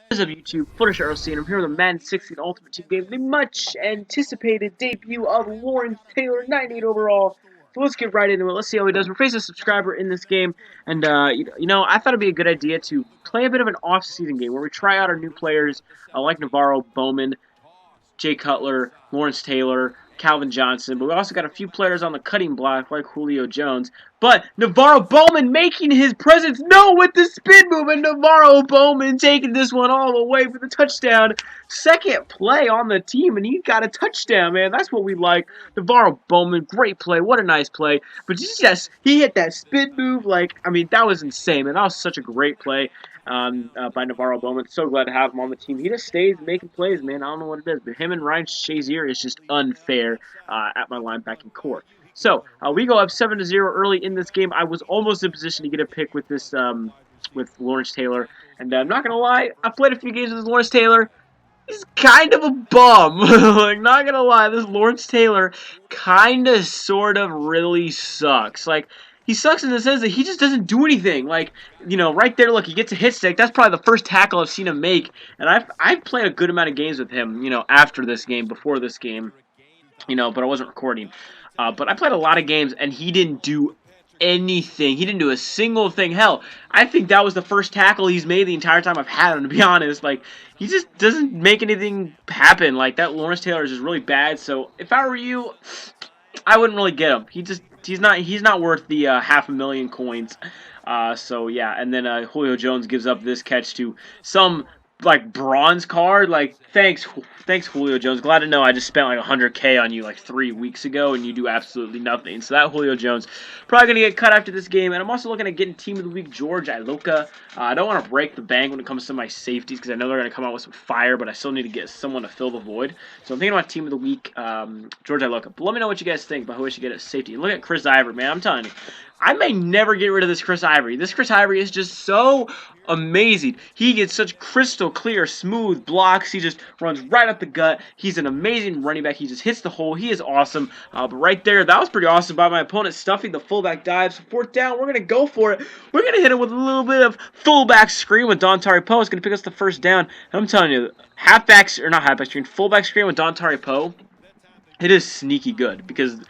What is up, YouTube? Footage ROC, and I'm here with the Madden 16 Ultimate Team game, the much anticipated debut of Lawrence Taylor, 98 overall. So let's get right into it. Let's see how he does. We're facing a subscriber in this game, and I thought it'd be a good idea to play a bit of an off-season game where we try out our new players, like Navarro Bowman, Jay Cutler, Lawrence Taylor, Calvin Johnson, but we also got a few players on the cutting block like Julio Jones. But Navarro Bowman making his presence known with the spin move, and Navarro Bowman taking this one all the way for the touchdown. Second play on the team, and he got a touchdown, man. That's what we like. Navarro Bowman, great play. What a nice play. But just, he hit that spin move that was insane, man. That was such a great play by Navarro Bowman. So glad to have him on the team. He just stays making plays, man. I don't know what it is, but him and Ryan Shazier is just unfair at my linebacking core. So we go up 7-0 early in this game. I was almost in position to get a pick with this with Lawrence Taylor, and I'm not gonna lie, I played a few games with Lawrence Taylor. He's kind of a bum. Like, not gonna lie, this Lawrence Taylor kinda, sort of, really sucks. Like, he sucks in the sense that he just doesn't do anything. Like, right there, look, he gets a hit stick. That's probably the first tackle I've seen him make. And I've played a good amount of games with him, after this game, before this game, but I wasn't recording. But I played a lot of games, and he didn't do anything. He didn't do a single thing. Hell, I think that was the first tackle he's made the entire time I've had him, to be honest. Like, he just doesn't make anything happen. Like, that Lawrence Taylor is just really bad. So, if I were you, I wouldn't really get him. He's not worth the $500,000 coins. So yeah, and then Julio Jones gives up this catch to some like bronze card. Like, thanks Julio Jones. Glad to know I just spent like $100K on you like 3 weeks ago, and you do absolutely nothing. So that Julio Jones probably gonna get cut after this game. And I'm also looking at getting Team of the Week George Iloka. I don't want to break the bank when it comes to my safeties because I know they're gonna come out with some fire, but I still need to get someone to fill the void. So I'm thinking about Team of the Week, George Iloka. But let me know what you guys think about who I should get at safety. Look at Chris Ivory, man. I'm telling you, I may never get rid of this Chris Ivory. This Chris Ivory is just so amazing. He gets such crystal clear, smooth blocks. He just runs right up the gut. He's an amazing running back. He just hits the hole. He is awesome. But right there, that was pretty awesome by my opponent, stuffing the fullback dives. Fourth down, we're going to go for it. We're going to hit it with a little bit of fullback screen with Dontari Poe. It's going to pick us the first down. And I'm telling you, fullback screen with Dontari Poe, it is sneaky good because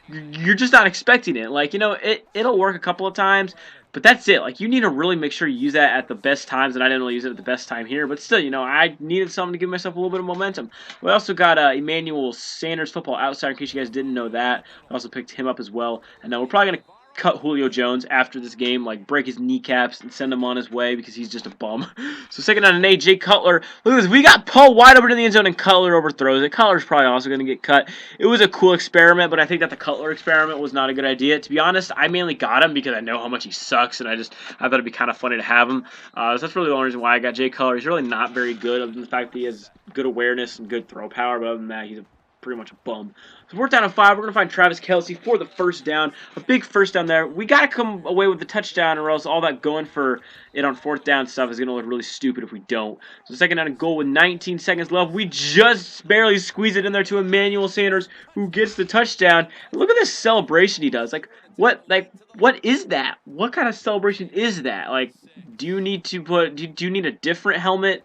you're just not expecting it. Like, it'll work a couple of times, but that's it. Like, you need to really make sure you use that at the best times, and I didn't really use it at the best time here, but still, I needed something to give myself a little bit of momentum. We also got Emmanuel Sanders, football outsider, in case you guys didn't know that. I also picked him up as well, and we're probably going to cut Julio Jones after this game, like break his kneecaps and send him on his way because he's just a bum. So second down and 8, Jay Cutler. Look at this. We got Poe wide open in the end zone and Cutler overthrows it. Cutler's probably also going to get cut. It was a cool experiment, but I think that the Cutler experiment was not a good idea. To be honest, I mainly got him because I know how much he sucks, and I thought it'd be kind of funny to have him. So that's really the only reason why I got Jay Cutler. He's really not very good, other than the fact that he has good awareness and good throw power, but other than that, he's pretty much a bum. So we're down to 5. We're going to find Travis Kelce for the first down. A big first down there. We got to come away with the touchdown, or else all that going for it on fourth down stuff is going to look really stupid if we don't. So second down and goal with 19 seconds left. We just barely squeeze it in there to Emmanuel Sanders, who gets the touchdown. And look at this celebration he does. What is that? What kind of celebration is that? Like, do you need a different helmet,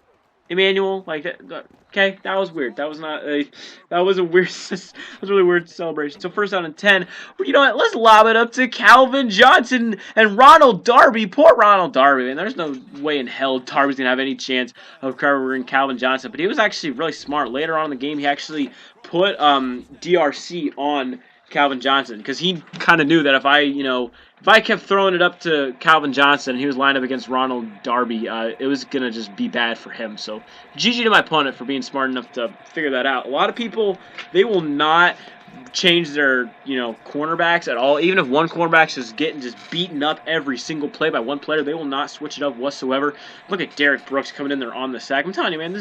Emmanuel? Like that? Okay, that was weird. That was not a. That was a weird. That was a really weird celebration. So first down and 10. Well, you know what? Let's lob it up to Calvin Johnson and Ronald Darby. Poor Ronald Darby, man. There's no way in hell Darby's gonna have any chance of covering Calvin Johnson. But he was actually really smart. Later on in the game, he actually put DRC on Calvin Johnson because he kind of knew that if I kept throwing it up to Calvin Johnson and he was lined up against Ronald Darby, it was going to just be bad for him. So, GG to my opponent for being smart enough to figure that out. A lot of people, they will not change their, cornerbacks at all. Even if one cornerback is getting just beaten up every single play by one player, they will not switch it up whatsoever. Look at Derek Brooks coming in there on the sack. I'm telling you, man,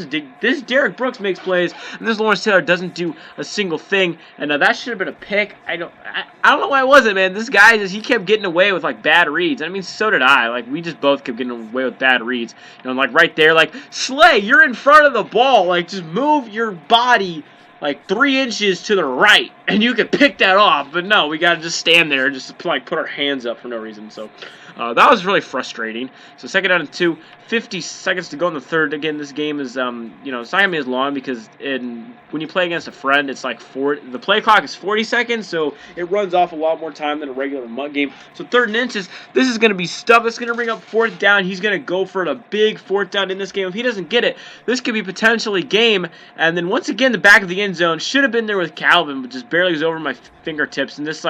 this Derek Brooks makes plays, and this Lawrence Taylor doesn't do a single thing. And that should have been a pick. I don't know why it wasn't, man. This guy he kept getting away with like bad reads. I mean, so did I. Like, we just both kept getting away with bad reads. Like right there, like, Slay, you're in front of the ball. Like, just move your body like 3 inches to the right, and you could pick that off. But no, we gotta just stand there and just like put our hands up for no reason. So That was really frustrating. So second down and 2, 50 seconds to go in the third. Again, this game is it's not gonna be as long because when you play against a friend, it's like the play clock is 40 seconds, so it runs off a lot more time than a regular mud game. So third and inches, this is gonna be stuff. It's gonna bring up fourth down. He's gonna go for a big fourth down in this game. If he doesn't get it, this could be potentially game. And then once again, the back of the end zone should have been there with Calvin, but just barely was over my fingertips. And this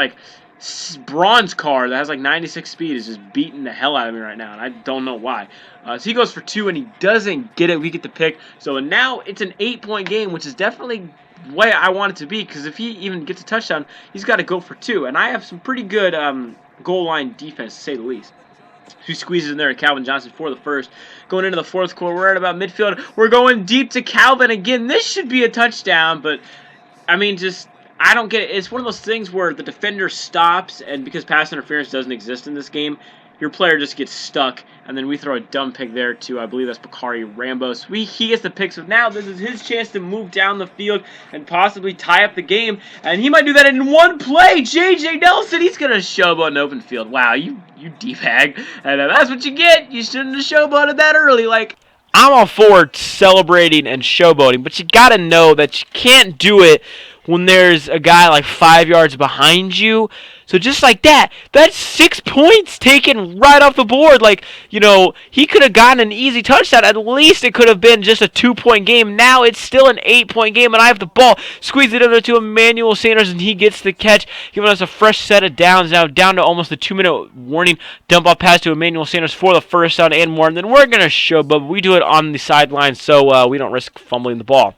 bronze car that has 96 speed is just beating the hell out of me right now, and I don't know why. So he goes for 2, and he doesn't get it. We get the pick. So now it's an 8-point game, which is definitely the way I want it to be, because if he even gets a touchdown, he's got to go for 2. And I have some pretty good goal line defense, to say the least. He squeezes in there to Calvin Johnson for the first. Going into the fourth quarter, we're at about midfield. We're going deep to Calvin again. This should be a touchdown, but, I mean, I don't get it. It's one of those things where the defender stops, and because pass interference doesn't exist in this game, your player just gets stuck, and then we throw a dumb pick there to, I believe that's Bakari Rambos. He gets the pick, so now this is his chance to move down the field and possibly tie up the game, and he might do that in one play. J.J. Nelson, he's going to showboat an open field. Wow, you D-bag, and that's what you get. You shouldn't have showboated that early. I'm all for celebrating and showboating, but you got to know that you can't do it when there's a guy 5 yards behind you. So just like that, that's 6 points taken right off the board. He could have gotten an easy touchdown. At least it could have been just a 2-point game. Now it's still an 8-point game, and I have the ball. Squeeze it over to Emmanuel Sanders, and he gets the catch, giving us a fresh set of downs. Now down to almost the 2-minute warning. Dump off pass to Emmanuel Sanders for the first down and more. And then we're going to showboat. We do it on the sideline so we don't risk fumbling the ball.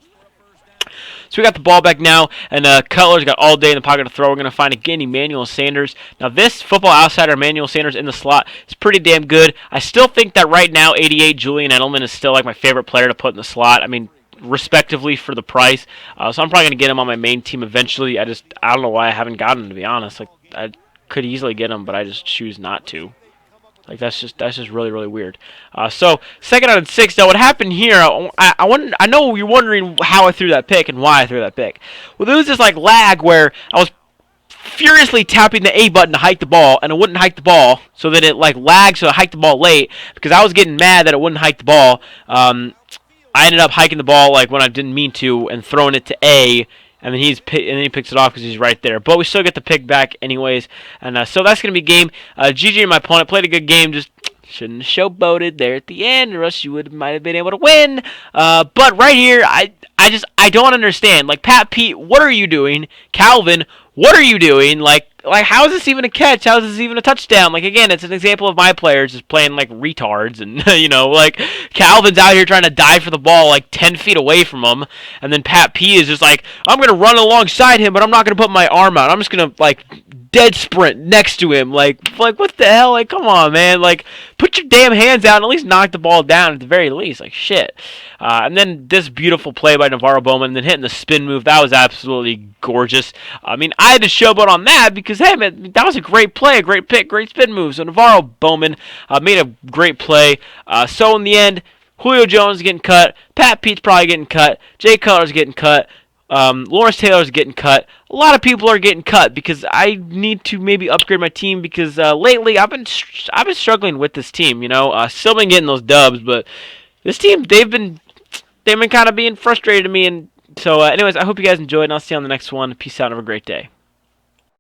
So we got the ball back now, and Cutler's got all day in the pocket to throw. We're going to find again Emmanuel Sanders. Now this Football Outsider Emmanuel Sanders in the slot is pretty damn good. I still think that right now 88 Julian Edelman is still my favorite player to put in the slot. I mean, respectively for the price. So I'm probably going to get him on my main team eventually. I don't know why I haven't gotten him, to be honest. I could easily get him, but I just choose not to. That's just really, really weird. So second down and 6. Now what happened here? I know you're wondering how I threw that pick and why I threw that pick. Well, there was this lag where I was furiously tapping the A button to hike the ball, and it wouldn't hike the ball, so that it lagged, so it hiked the ball late because I was getting mad that it wouldn't hike the ball. I ended up hiking the ball when I didn't mean to and throwing it to A. And then he picks it off because he's right there. But we still get the pick back anyways. And so that's going to be game. GG and my opponent played a good game. Just shouldn't have showboated there at the end, or else you might have been able to win. But right here, I don't understand. Pat Pete, what are you doing? Calvin, what are you doing? How is this even a catch? How is this even a touchdown? Again, it's an example of my players just playing retards, and Calvin's out here trying to dive for the ball 10 feet away from him, and then Pat P is just I'm gonna run alongside him, but I'm not gonna put my arm out. I'm just gonna dead sprint next to him. What the hell? Come on, man. Put your damn hands out and at least knock the ball down at the very least. Shit. And then this beautiful play by Navarro Bowman, and then hitting the spin move. That was absolutely gorgeous. I mean, I had to showboat on that because, hey, man, that was a great play, a great pick, great spin move. So Navarro Bowman made a great play. So in the end, Julio Jones is getting cut. Pat Pete's probably getting cut. Jay Cutler's getting cut. Lawrence Taylor's getting cut. A lot of people are getting cut because I need to maybe upgrade my team because lately I've been struggling with this team. Still been getting those dubs, but this team they've been kind of being frustrated to me. And so, anyways, I hope you guys enjoyed, and I'll see you on the next one. Peace out and have a great day.